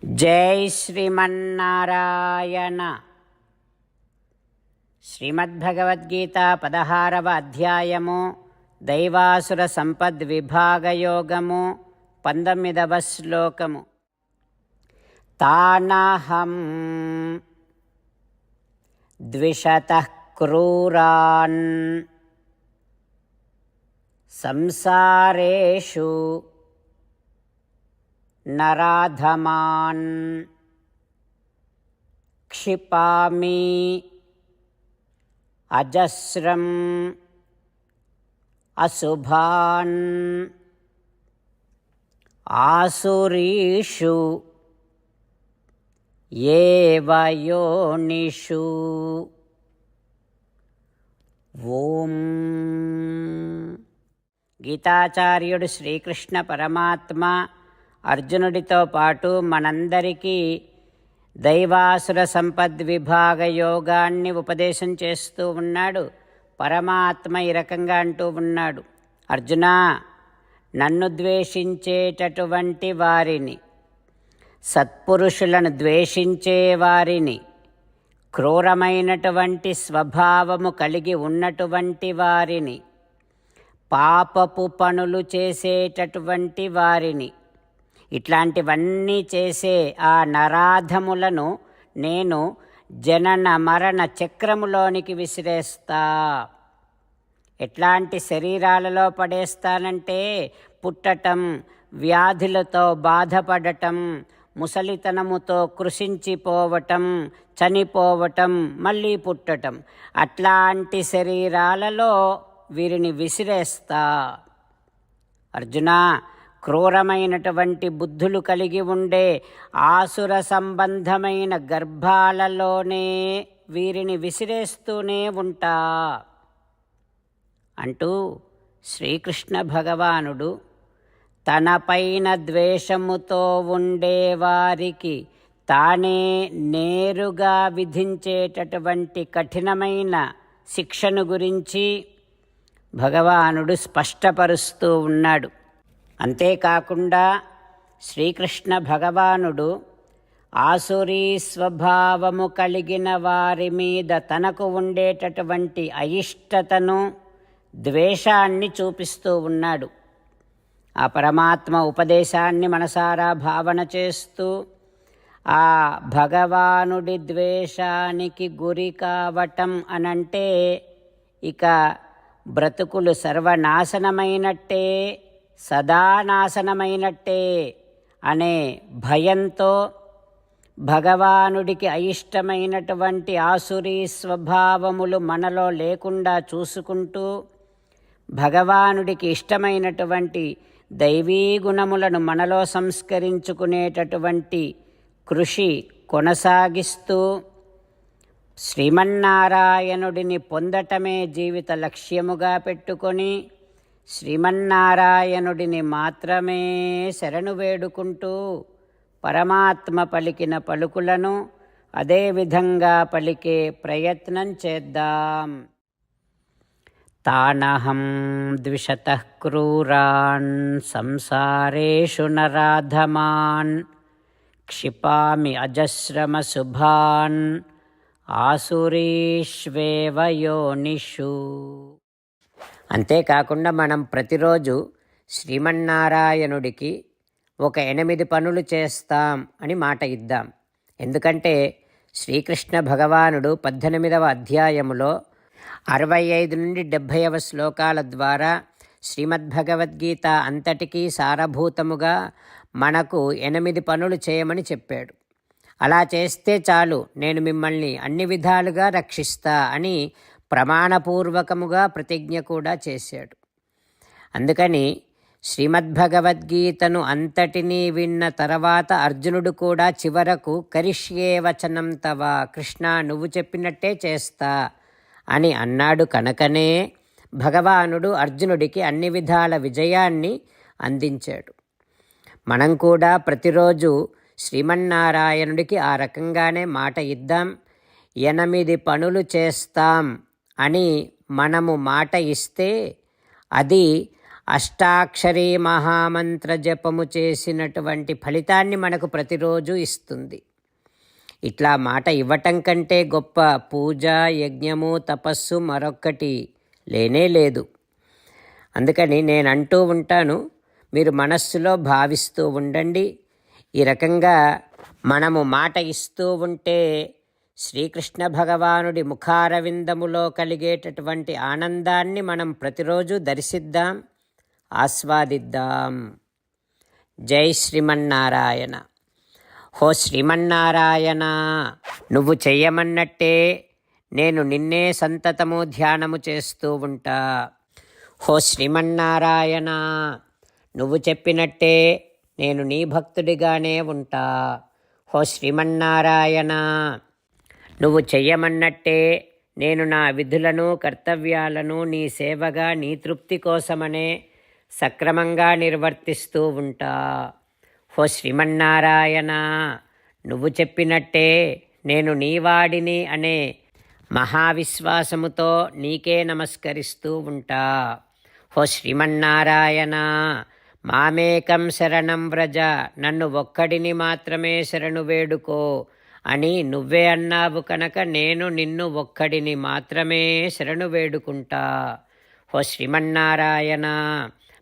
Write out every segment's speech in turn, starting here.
జై శ్రీమన్నారాయణ. శ్రీమద్భగవద్గీత 16వ అధ్యాయము, దైవాసుర సంపద్విభాగయోగము, 19వ శ్లోకము. తానహం ద్విషతః క్రూరాన్ సంసారేషు నరాధమాన్ క్షిపామి అజస్రం అశుభాన్ ఆసురీషు ఏవ యోనిషు. ఓం. గీతాచార్యుడు శ్రీకృష్ణ పరమాత్మ అర్జునుడితో పాటు మనందరికీ దైవాసుర సంపద్విభాగ యోగాన్ని ఉపదేశం చేస్తూ ఉన్నాడు. పరమాత్మ ఈ రకంగా అంటూ ఉన్నాడు, అర్జునా, నన్ను ద్వేషించేటటువంటి వారిని, సత్పురుషులను ద్వేషించే వారిని, క్రూరమైనటువంటి స్వభావము కలిగి ఉన్నటువంటి వారిని, పాపపు పనులు చేసేటటువంటి వారిని, ఇట్లాంటివన్నీ చేసే ఆ నరాధములను నేను జనన మరణ చక్రములోనికి విసిరేస్తా. ఎట్లాంటి శరీరాలలో పడేస్తానంటే పుట్టటం, వ్యాధులతో బాధపడటం, ముసలితనముతో కృషించిపోవటం, చనిపోవటం, మళ్ళీ పుట్టటం, అట్లాంటి శరీరాలలో వీరిని విసిరేస్తా. అర్జునా, క్రూరమైనటువంటి బుద్ధులు కలిగి ఉండే ఆసుర సంబంధమైన గర్భాలలోనే వీరిని విసిరేస్తూనే ఉంటా అంటూ శ్రీకృష్ణ భగవానుడు తనపైన ద్వేషముతో ఉండేవారికి తానే నేరుగా విధించేటటువంటి కఠినమైన శిక్షను గురించి భగవానుడు స్పష్టపరుస్తూ ఉన్నాడు. అంతేకాకుండా శ్రీకృష్ణ భగవానుడు ఆసురీ స్వభావము కలిగిన వారి మీద తనకు ఉండేటటువంటి అయిష్టతను, ద్వేషాన్ని చూపిస్తూ ఉన్నాడు. ఆ పరమాత్మ ఉపదేశాన్ని మనసారా భావన చేస్తూ ఆ భగవానుడి ద్వేషానికి గురి కావటం అనంటే ఇక బ్రతుకులు సర్వనాశనమైనట్టే, సదా నాశనమైనట్టే అనే భయంతో భగవానుడికి అయిష్టమైనటువంటి ఆసురీ స్వభావములు మనలో లేకుండా చూసుకుంటూ భగవానుడికి ఇష్టమైనటువంటి దైవీ గుణములను మనలో సంస్కరించుకునేటటువంటి కృషి కొనసాగిస్తూ శ్రీమన్నారాయణుడిని పొందటమే జీవిత లక్ష్యముగా పెట్టుకొని శ్రీమన్నారాయణుడిని మాత్రమే శరణు వేడుకుంటూ పరమాత్మ పలికిన పలుకులను అదేవిధంగా పలికే ప్రయత్నం చేద్దాం. తానహం ద్విషతః క్రూరాన్ సంసారేషు నరాధమాన్ క్షిపామి అజస్రమశుభాన్ ఆసురీష్వేవ యోనిషు. అంతేకాకుండా మనం ప్రతిరోజు శ్రీమన్నారాయణుడికి ఒక 8 పనులు చేస్తాం అని మాట ఇద్దాం. ఎందుకంటే శ్రీకృష్ణ భగవానుడు 18వ అధ్యాయములో 65 నుండి 70వ శ్లోకాల ద్వారా శ్రీమద్భగవద్గీత అంతటికీ సారభూతముగా మనకు 8 పనులు చేయమని చెప్పాడు. అలా చేస్తే చాలు, నేను మిమ్మల్ని అన్ని విధాలుగా రక్షిస్తా అని ప్రమాణపూర్వకముగా ప్రతిజ్ఞ కూడా చేశాడు. అందుకని శ్రీమద్భగవద్గీతను అంతటినీ విన్న తర్వాత అర్జునుడు కూడా చివరకు కరిష్యే వచనం తవ, కృష్ణ నువ్వు చెప్పినట్టే చేస్తా అని అన్నాడు. కనుకనే భగవానుడు అర్జునుడికి అన్ని విధాల విజయాన్ని అందించాడు. మనం కూడా ప్రతిరోజు శ్రీమన్నారాయణుడికి ఆ రకంగానే మాట ఇద్దాం. 8 పనులు చేస్తాం అని మనము మాట ఇస్తే అది అష్టాక్షరీ మహామంత్ర జపము చేసినటువంటి ఫలితాన్ని మనకు ప్రతిరోజు ఇస్తుంది. ఇట్లా మాట ఇవ్వటం కంటే గొప్ప పూజ, యజ్ఞము, తపస్సు మరొక్కటి లేనే లేదు. అందుకని నేను అంటూ ఉంటాను, మీరు మనస్సులో భావిస్తూ ఉండండి. ఈ రకంగా మనము మాట ఇస్తూ ఉంటే శ్రీకృష్ణ భగవానుడి ముఖారవిందములో కలిగేటటువంటి ఆనందాన్ని మనం ప్రతిరోజు దర్శిద్దాం, ఆస్వాదిద్దాం. జై శ్రీమన్నారాయణ. హో శ్రీమన్నారాయణ, నువ్వు చెయ్యమన్నట్టే నేను నిన్నే సంతతము ధ్యానము చేస్తూ ఉంటా. హో శ్రీమన్నారాయణ, నువ్వు చెప్పినట్టే నేను నీ భక్తుడిగానే ఉంటా. హో శ్రీమన్నారాయణ, నువ్వు చెయ్యమన్నట్టే నేను నా విధులను, కర్తవ్యాలను నీ సేవగా, నీ తృప్తి కోసమనే సక్రమంగా నిర్వర్తిస్తూ ఉంటా. హో శ్రీమన్నారాయణ, నువ్వు చెప్పినట్టే నేను నీవాడిని అనే మహావిశ్వాసముతో నీకే నమస్కరిస్తూ ఉంటా. హో శ్రీమన్నారాయణ, మామేకం శరణం వ్రజ, నన్ను ఒక్కడిని మాత్రమే శరణు వేడుకో అని నువ్వే అన్నావు కనుక నేను నిన్ను ఒక్కడిని మాత్రమే శరణు వేడుకుంటా. హో శ్రీమన్నారాయణ,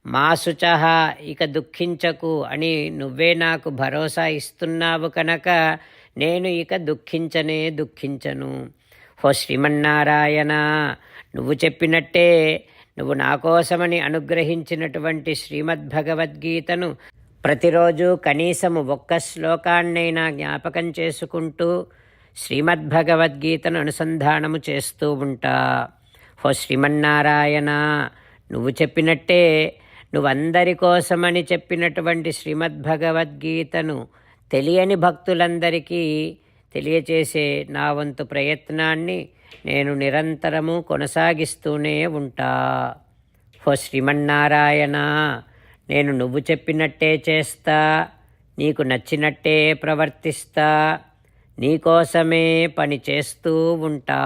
మా శుచః, ఇక దుఃఖించకు అని నువ్వే నాకు భరోసా ఇస్తున్నావు కనుక నేను ఇక దుఃఖించను. హో శ్రీమన్నారాయణ, నువ్వు చెప్పినట్టే నువ్వు నా కోసమని అనుగ్రహించినటువంటి శ్రీమద్భగవద్గీతను ప్రతిరోజు కనీసము ఒక్క శ్లోకాన్నైనా జ్ఞాపకం చేసుకుంటూ శ్రీమద్భగవద్గీతను అనుసంధానము చేస్తూ ఉంటా. హో శ్రీమన్నారాయణ, నువ్వు చెప్పినట్టే నువ్వందరి కోసమని చెప్పినటువంటి శ్రీమద్భగవద్గీతను తెలియని భక్తులందరికీ తెలియచేసే నా వంతు ప్రయత్నాన్ని నేను నిరంతరము కొనసాగిస్తూనే ఉంటా. హో శ్రీమన్నారాయణ, నేను నువ్వు చెప్పినట్టే చేస్తా, నీకు నచ్చినట్టే ప్రవర్తిస్తా, నీకోసమే పని చేస్తూ ఉంటా.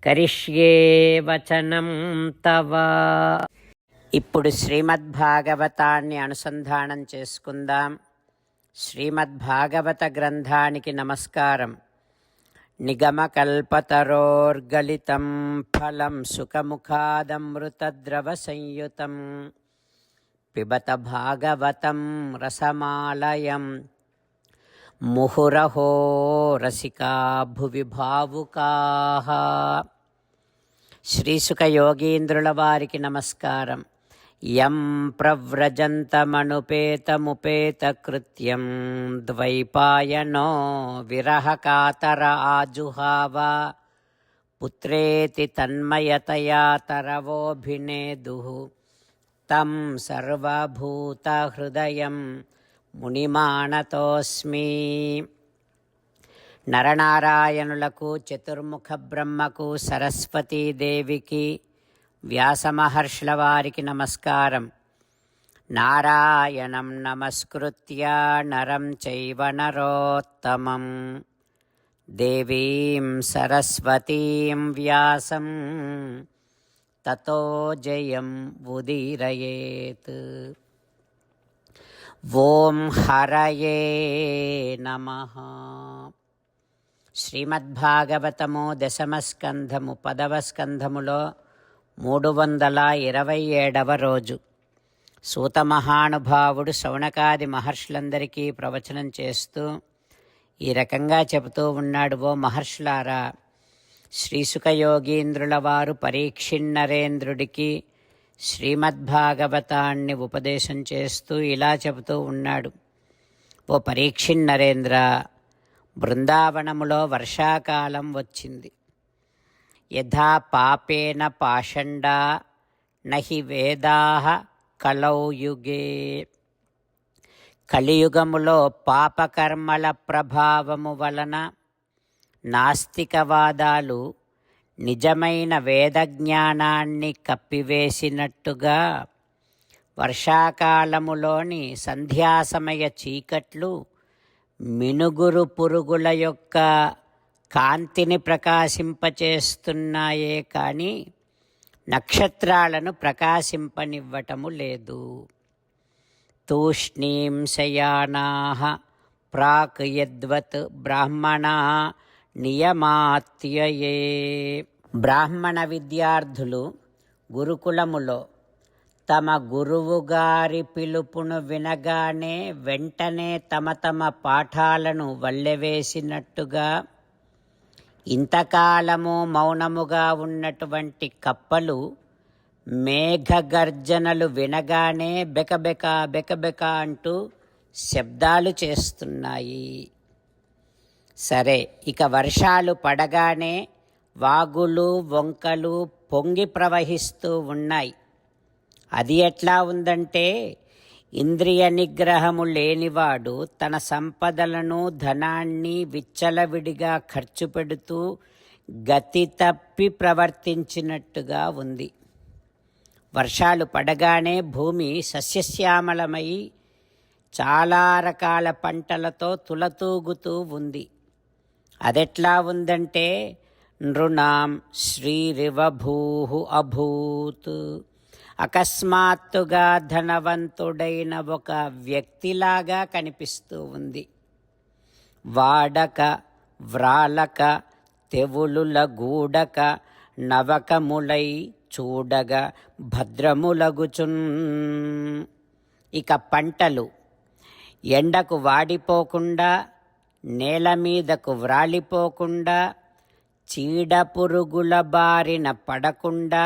కరిష్యే వచనం తవ. ఇప్పుడు శ్రీమద్భాగవతాన్ని అనుసంధానం చేసుకుందాం. శ్రీమద్భాగవత గ్రంథానికి నమస్కారం. నిగమకల్పతరోర్గలితం ఫలం సుఖముఖాదమృతద్రవ సంయుతం పిబత భాగవతం రసమాలయం ముహురహో రసికా భువి భావుకాః. శ్రీసుఖ యోగీంద్రుల వారికి నమస్కారం. యం ప్రవ్రజంతమనుపేతముపేతకృత్యం ద్వైపాయనో విరహకాతర ఆజుహావ పుత్రేతి తన్మయతయా తరవోభినేదుః తం సర్వభూతహృదయం మునిమానతోస్మి. నరనారాయణులకు, చతుర్ముఖ బ్రహ్మకు, సరస్వతీదేవికి, వ్యాసమహర్షుల వారికి నమస్కారం. నారాయణం నమస్కృత్య నరం చైవ నరోత్తమం దేవీం సరస్వతీం వ్యాసం తతో జయం ఉదీరయేత్. ఓం హరయే నమః. శ్రీమద్భాగవతము దశమస్కంధము 10వ స్కంధములో 327వ రోజు. సూత మహానుభావుడు శౌనకాది మహర్షులందరికీ ప్రవచనం చేస్తూ ఈ రకంగా చెబుతూ ఉన్నాడు. ఓ మహర్షులారా, శ్రీసుఖ యోగీంద్రుల వారు పరీక్షిన్నరేంద్రుడికి శ్రీమద్భాగవతాన్ని ఉపదేశం చేస్తూ ఇలా చెబుతూ ఉన్నాడు. ఓ పరీక్షిన్నరేంద్ర, బృందావనములో వర్షాకాలం వచ్చింది. యథా పాపేన పాషండా నహి వేదాః కలౌ యుగే. కలియుగములో పాపకర్మల ప్రభావము వలన నాస్తికవాదాలు నిజమైన వేదజ్ఞానాన్ని కప్పివేసినట్టుగా వర్షాకాలములోని సంధ్యాసమయ చీకట్లు మినుగురు పురుగుల యొక్క కాంతిని ప్రకాశింపచేస్తున్నాయే కానీ నక్షత్రాలను ప్రకాశింపనివ్వటము లేదు. తూష్ణీం శయానాః ప్రాక్ యద్వత్ బ్రాహ్మణా నియమాత్యయే. బ్రాహ్మణ విద్యార్థులు గురుకులములో తమ గురువుగారి పిలుపును వినగానే వెంటనే తమ తమ పాఠాలను వల్లెవేసినట్టుగా, ఇంతకాలము మౌనముగా ఉన్నటువంటి కప్పలు మేఘగర్జనలు వినగానే బెకబెక బెకబెక అంటూ శబ్దాలు చేస్తున్నాయి. సరే, ఇక వర్షాలు పడగానే వాగులు వంకలు పొంగి ప్రవహిస్తూ ఉన్నాయి. అది ఎట్లా ఉందంటే, ఇంద్రియ నిగ్రహము లేనివాడు తన సంపదలను ధనాన్ని విచ్చలవిడిగా ఖర్చు పెడుతూ గతి తప్పి ప్రవర్తించినట్టుగా ఉంది. వర్షాలు పడగానే భూమి సస్యశ్యామలమై చాలా రకాల పంటలతో తులతూగుతూ ఉంది. అదెట్లా ఉందంటే, నృణాం శ్రీరివభూః అభూత్. అకస్మాత్తుగా ధనవంతుడైన ఒక వ్యక్తిలాగా కనిపిస్తూ ఉంది. వాడక వ్రాలక తెవులుల గూడక నవకములై చూడగా భద్రములగుచున్. ఇక పంటలు ఎండకు వాడిపోకుండా, నేల మీదకు వ్రాలిపోకుండా, చీడపురుగుల బారిన పడకుండా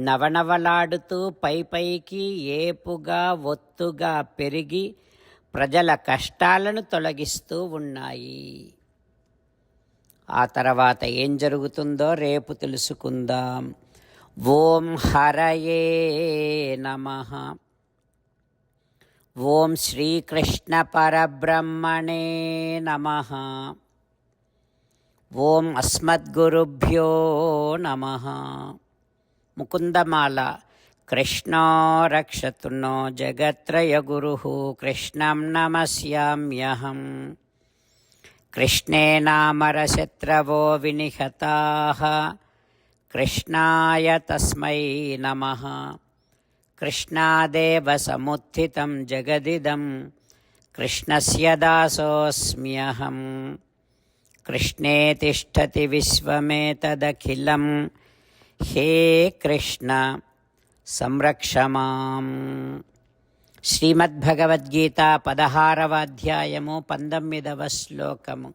నవనవలాడుతూ పైపైకి ఏపుగా ఒత్తుగా పెరిగి ప్రజల కష్టాలను తొలగిస్తూ ఉన్నాయి. ఆ తర్వాత ఏం జరుగుతుందో రేపు తెలుసుకుందాం. ఓం హరయే నమః. ఓం శ్రీకృష్ణ పరబ్రహ్మణే నమః. ఓం అస్మద్గురుభ్యో నమః. ముకుందమాల. కృష్ణో రక్షతు నో జగత్రయ గురుః కృష్ణం నమస్యామ్యహం. కృష్ణేనామరశత్రవో వినిహతాః కృష్ణాయ తస్మై నమః. కృష్ణాదేవ సముత్థితం జగదిదం కృష్ణస్య దాసోऽస్మ్యహం. కృష్ణే తిష్టతి విశ్వమేతదఖిలం హే కృష్ణ సంరక్ష మాం. శ్రీమద్భగవద్గీత 16వ అధ్యాయము 19వ శ్లోకము.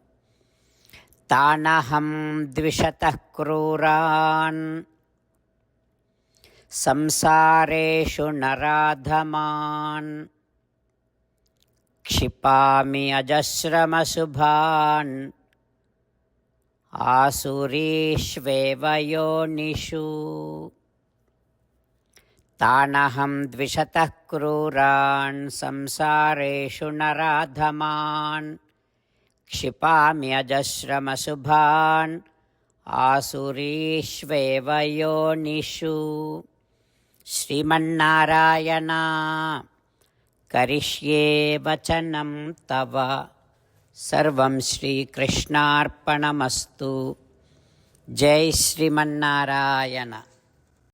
తానహం ద్విషతః క్రూరాన్ సంసారేషు నరాధమాన్ క్షిపామి అజస్రమశుభాన్ ఆసురీష్వేవ యోనిషు. తానహం ద్విషతః క్రూరాన్ సంసారేషు నరాధమాన్ క్షిపామి అజస్రమశుభాన్ ఆసురీష్వేవ యోనిషు. శ్రీమన్నారాయణ కరిష్యే వచనం తవ. సర్వం శ్రీకృష్ణార్పణమస్తు. జై శ్రీమన్నారాయణ.